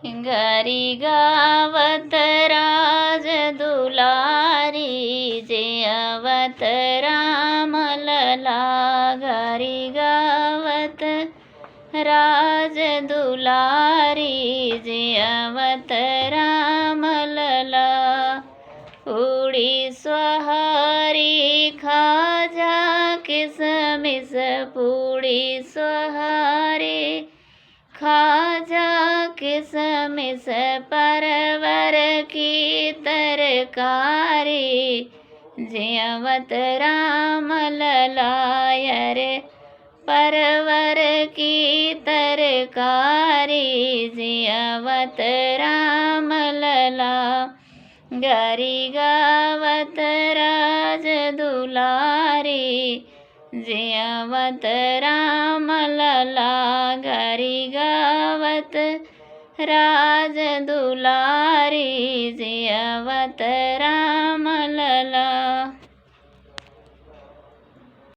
घरी गावत राज दुलारी, जे अवत राम लला। घरी गावत राज दुलारी, जे अवत राम लला। पूड़ी सोहारी खाजा किसमिस, पूड़ी सोहारी खाजा किसमिस, परवर की तरकारी, जे अवत राम ललाय रे। परवर की तरकारी, जे अवत राम लला। घरी गावत राज दुलारी, जे अवत राम लला। घरी गावत राज दुलारी, जे अवत राम लला।